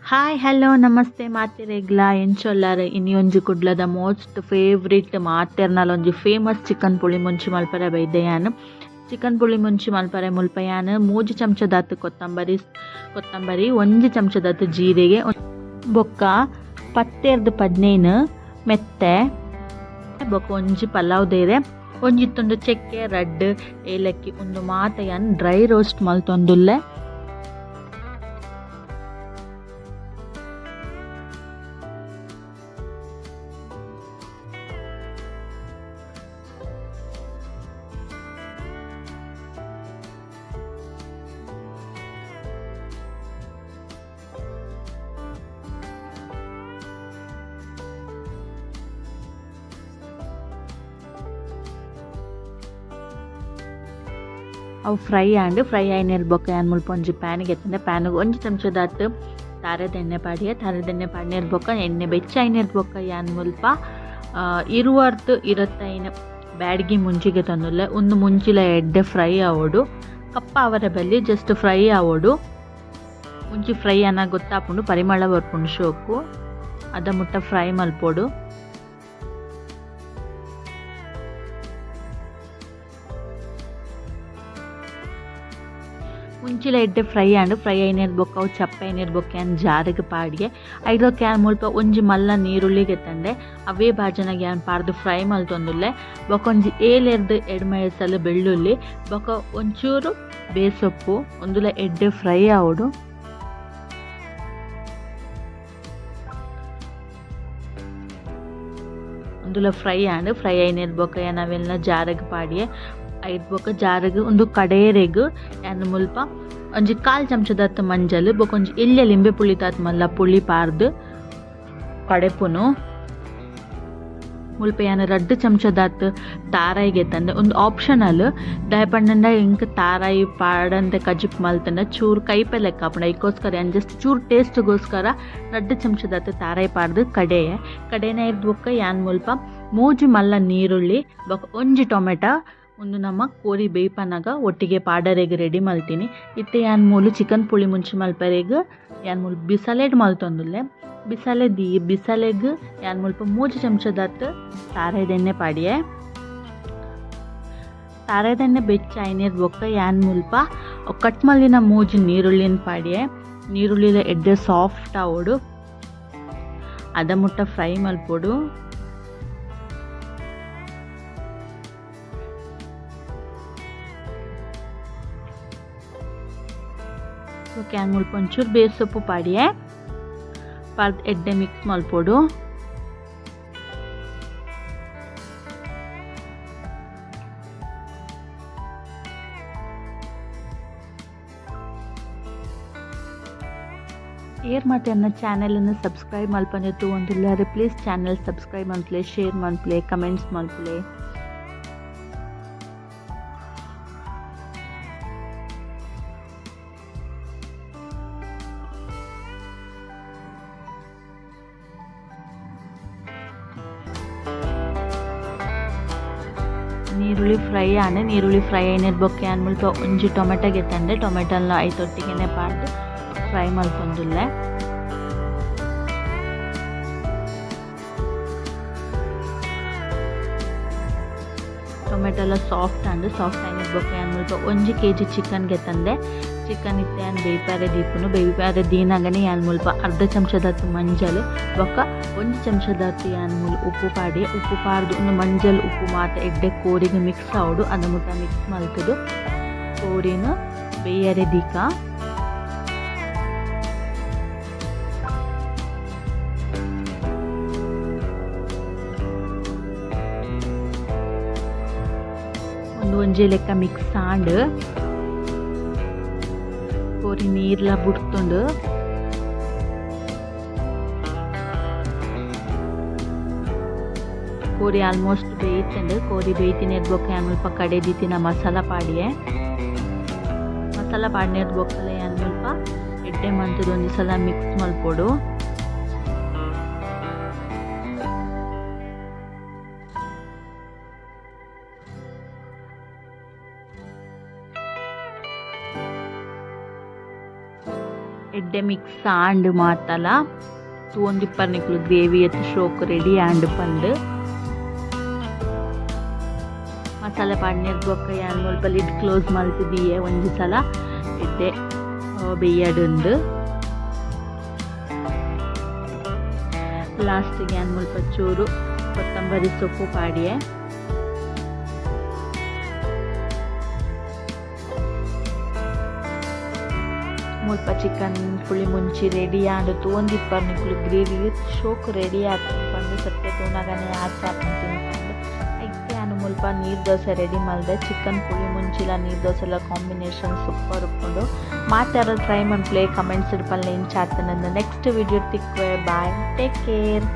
Hi hello ನಮಸ್ತೆ ಮಾತೆರೆಗ್ಲ ಎಂಚೊಲ್ಲಾರೆ ಇನಿಯೊಂಜಿ ಕುಡ್ಲದ most ಫೇವ್ರಿಟ್ ಮಾತೆರ್ನಲ ಒಂಜಿ ಫೇಮಸ್ ಚಿಕನ್ ಪುಳಿ ಮುಂಚಿ ಮಲ್ಪರೆ ಬೈದೆಯಾನ್ ಚಿಕನ್ ಪುಳಿ ಮುಂಚಿ ಮಲ್ಪರೆ ಮುಲ್ಪಯಾನ್ 3 ಚಮಚದಾತ್ ಕೊತ್ತಂಬರಿ 1 ಚಮಚದಾತ್ ಜೀರಿಗೆ ಬೊಕ್ಕ ಪತ್ತೆರ್ದು ಪದ್ನೇನ್ ಮೆತ್ತೆ ಬೊಕ್ಕ ಒಂಜಿ ಪಲಾವ್ ದೇರೆ ಒಂಜಿತ್ತೊಂದು ಚೆಕ್ಕೆ ರಡ್ಡ್ ಏಲಕ್ಕಿ ಒಂದು ಮಾತೆಯಾನ್ ಡ್ರೈ ರೋಸ್ಟ್ ಮಲ್ತೊಂದುಲ್ಲೆ ಅವು ಫ್ರೈ ಆಯ್ನೆಲ್ ಬೊಕ್ಕ ಏನು ಮುಲ್ಪ ಒಂಜಿ ಪ್ಯಾನಿಗೆ ಎತ್ತಂದೆ ಪ್ಯಾನಿಗೆ 1 ಚಮಚದಾತ್ ತಾರೆದ ಎಣ್ಣೆ ಪಾಡ್ನೆಲ್ ಬೊಕ್ಕ ಎಣ್ಣೆ ಬೆಚ್ಚ ಆಯ್ನೆಲ್ ಬೊಕ್ಕ ಏನು ಮುಲ್ಪ ಇರುವತ್ತೈನ ಬ್ಯಾಡ್ಗಿ ಮುಂಚಿಗೆ ತಂದುಲ್ಲೆ ಒಂದು ಮುಂಚಿಲ ಎಡ್ಡೆ ಫ್ರೈ ಆವೋಡು ಕಪ್ಪ ಅವರ ಬಲ್ಲಿ ಜಸ್ಟ್ ಫ್ರೈ ಆವೋಡು ಮುಂಚಿ ಫ್ರೈ ಅನ್ನ ಗೊತ್ತಾಪುಂಡು ಪರಿಮಳ ಬರ್ಪುಂಡು ಶೋಕು ಅದ ಮುಟ್ಟ ಫ್ರೈ ಮಲ್ಪೋಡು ಮುಂಚಿಲ ಎಡ್ಡೆ ಫ್ರೈ ಆಯ್ನೆರ್ ಬೊಕ್ಕ ಅವು ಚಪ್ಪ ಆಯ್ನೆರ್ ಬೊಕ್ಕ ಏನು ಜಾರಿಗೆ ಪಾಡ್ಗೆ ಐದಕ್ಕೆ ಏನು ಮುಲ್ಪ ಒಂಜಿ ಮಲ್ಲ ನೀರುಳ್ಳಿಗೆ ತಂದೆ ಅವೇ ಬಾಜನಾಗ ಏನು ಪಾರ್ದು ಫ್ರೈ ಮಲ್ತೊಂದುಲ್ಲೆ ಬೊಕ್ಕ ಒಂಜಿ ಏಲೆರ್ದು ಎಡ್ಮೆಸಲು ಬೆಳ್ಳುಳ್ಳಿ ಬೊಕ್ಕ ಒಂಚೂರು ಬೇಸೊಪ್ಪು ಒಂದುಲ ಎಡ್ಡೆ ಫ್ರೈ ಆವೋಡು ಒಂದುಲ ಫ್ರೈ ಆಯ್ನೆರ್ ಬೊಕ್ಕ ನಾವೆಲ್ಲ ಜಾರಿಗೆ ಪಾಡ್ಗೆ ಐದು ಬೊಕ್ಕ ಜಾರಿಗೆ ಒಂದು ಕಡೇರೆಗ್ ಏನು ಮುಲ್ಪ ಒಂಜಿ 1/4 ಚಮಚದಾತ್ ಮಂಜಲ್ ಬೊಕ್ಕ ಒಂಜಿ ಎಲ್ಯ ಲಿಂಬೆ ಪುಳಿತಾತ್ ಮಲ್ಲ ಪುಳಿ ಪಾರ್ದು ಕಡೆಪುನು ಮುಲ್ಪ ಏನು 2 ಚಮಚದಾತ್ ತಾರಾಯಿಗೆ ತಂದೆ ಒಂದು ಆಪ್ಷನಲ್ ದಯಪಂಡ ಇಂಕ ತಾರಾಯಿ ಪಾಡಂತೆ ಕಜಿಪ್ ಮಲ್ತಂಡ ಚೂರು ಕೈಪೆ ಲೆಕ್ಕ ಹಾಪುಂಡ ಇದಕ್ಕೋಸ್ಕರ ಏನು ಜಸ್ಟ್ ಚೂರು ಟೇಸ್ಟ್ಗೋಸ್ಕರ 2 ಚಮಚದಾತ್ ತಾರಾಯಿ ಪಾಡ್ದು ಕಡೆನ ಇರ್ದು ಬೊಕ್ಕ ಏನು ಮುಲ್ಪ 3 ಮಲ್ಲ ನೀರುಳ್ಳಿ ಬೊಕ್ಕ ಒಂಜಿ ಟೊಮೆಟೊ ಒಂದು ನಮ್ಮ ಕೋರಿ ಬೇಯ್ಪನಾಗ ಒಟ್ಟಿಗೆ ಪಾಡರೆಗ್ ರೆಡಿ ಮಲ್ತೀನಿ ಇತ್ತೆ ಏನು ಮೂಲು ಚಿಕನ್ ಪುಳಿ ಮುಂಚಿ ಮಲ್ಪರೆಗ್ ಏನು ಮೂಲು ಬಿಸಲೆಡ್ ಮಲ್ತೊಂದುಲ್ಲೆ ಬಿಸಲೆಗ್ ಏನು ಮುಲ್ಪ 3 ಚಮಚದಾತ್ ತಾರೆದೆಣ್ಣೆ ಪಾಡಿಯೆ ತಾರೆದೆಣ್ಣೆ ಬೆಚ್ಚ ಆಯ್ನೆರ್ ಬೊಕ್ಕ ಏನು ಮುಲ್ಪ ಕಟ್ ಮಲ್ಲಿನ 3 ನೀರುಳ್ಳಿನ ಪಾಡಿಯೆ ನೀರುಳ್ಳಿಲ ಎಡ್ಡೆ ಸಾಫ್ಟ್ ಆವೋಡು ಅದ ಮುಟ್ಟ ಫ್ರೈ ಮಲ್ಪೋಡು ಕ್ಯಾನ್ ಮುಲ್ಪ ಒಂಚೂರು ಬೇಸೊಪ್ಪು ಪಾಡಿಯೆ ಪಾರ್ದು ಎಡ್ಡೆ ಮಿಕ್ಸ್ ಮಲ್ಪೋಡು ಮತ್ತೆ ನನ್ನ ಚಾನೆಲನ್ನು ಸಬ್ಸ್ಕ್ರೈಬ್ ಮಲ್ಪಂದಿತ್ತು ಒಂದಿಲ್ಲಾರೆ ಪ್ಲೀಸ್ ಚಾನೆಲ್ ಸಬ್ಸ್ಕ್ರೈಬ್ ಮಲ್ಪ್ಲೆ ಶೇರ್ ಮಲ್ಪ್ಲೆ ಕಮೆಂಟ್ಸ್ ಮಲ್ಪ್ಲೆ ನೀರುಳ್ಳಿ ಫ್ರೈ ಆಯ್ನೆರ್ ಬೊಕ್ಕ ಏನು ಮುಲ್ಪ ಒಂಜಿ ಟೊಮೆಟೊಗೆ ತಂದೆ ಟೊಮೆಟೊನ ಐತೊಟ್ಟಿಗೆ ಪಾರ್ದು ಫ್ರೈ ಮಲ್ಪೊಂದುಲ್ಲೆ ಟೊಮೆಟೊ ಎಲ್ಲ ಸಾಫ್ಟ್ ಆಯ್ನೆರ್ ಬೊಕ್ಕ ಏನು ಮುಲ್ಪ 1 kg ಚಿಕನ್ಗೆ ತಂದೆ ಚಿಕನ್ ಇತ್ತೆ ಏನು ಬೇಯ್ಪಾರೆ ದೀನಾಗನೆ ಏನು ಮುಲ್ಪ 1/2 ಚಮಚದಾತ್ ಮಂಜಲ್ ಬೊಕ್ಕ 1 ಚಮಚದಾತ್ ಏನು ಮೂಲು ಉಪ್ಪು ಪಾಡ್ದು ಒಂದು ಮಂಜಲ್ ಉಪ್ಪು ಮಾತ ಎಡ್ಡೆ ಕೋರಿಗೆ ಮಿಕ್ಸ್ ಆವೋಡು ಅದ ಮುಟ್ಟ ಮಿಕ್ಸ್ ಮಲ್ತದು ಕೋರಿನ ಬೇಯರೆ ದೀಕ ಒಂಜಿ ಲೆಕ್ಕ ಮಿಕ್ಸ್ ಆಂಡ್ ಕೋರಿ ನೀರ್ಲ ಬುಡ್ತುಂಡು ಕೋರಿ ಆಲ್ಮೋಸ್ಟ್ ಕೋರಿ ಬೇಯ್ತಿನೇದ್ ಬೊಕ್ಕ ಏನು ಮುಲ್ಪ ಕಡೆ ದೀತಿನ ಮಸಾಲ ಪಾಡ್ನೇದ್ ಬೊಕ್ಕಲ ಏನು ಮುಲ್ಪ ಎಡ್ಡೆ ಮಂತದ ಒಂದು ಸಲ ಮಿಕ್ಸ್ ಮಲ್ಪೋಡು ಎಡ್ಡೆ ಇತ್ತೆ ಮಿಕ್ಸ್ ಆಂಡ್ ಮಾತಲ ತೂಂದಿಪ್ಪರ್ ನಿಕ್ಲು ಗ್ರೇವಿ ಎತ್ತು ಶೋಕ್ ರೆಡಿ ಆಂಡ್ ಪಂಡ್ ಮಸಾಲೆ ಪಾಡ್ನೆರ್ ಬೊಕ್ಕ ಯಾನ್ ಮುಲ್ಪ ಲಿಡ್ ಕ್ಲೋಸ್ ಮಲ್ತಿದಿಯೆ ಒಂಜಿ ಸಲ ಇತ್ತೆ ಬೇಯಡುಂಡು ಲಾಸ್ಟಿಗೆ ಯಾನ್ ಮುಲ್ಪ ಚೂರು ಕೊತ್ತಂಬರಿ ಸೊಪ್ಪು ಪಾಡಿಯೆ ಮುಲ್ಪ ಚಿಕನ್ ಪುಳಿ ಮುಂಚಿ ರೆಡಿ ಆಂಡ್ ತೂಂದಿಪ್ಪರ್ ನಿಕ್ಲು ಗ್ರೇವಿ ಶೋಕ್ ರೆಡಿ ಆಪಂಡು ಸತ್ಯ ತೂನಗನೆ ಆಚಾಪಂಡು ತಿನ್ಪಂಡು ಐತೆ ಯಾನು ಮುಲ್ಪ ನೀರು ದೋಸೆ ರೆಡಿ ಮಲ್ದೆ ಚಿಕನ್ ಪುಳಿ ಮುಂಚಿಲ ನೀರು ದೋಸೆಲ ಕಾಂಬಿನೇಷನ್ ಸೂಪರ್ ಉಪ್ಪುಂಡು ಮಾತಾಡೋ ಟ್ರೈ ಮನ್ಪ್ಲೆ ಕಮೆಂಟ್ಸ್ ಇಡ್ಪಲ್ಲ ಇಂಚಾತನಂದು ನೆಕ್ಸ್ಟ್ ವಿಡಿಯೋ ತಿಕ್ವೆ ಬಾಯ್ ಟೇಕ್ ಕೇರ್.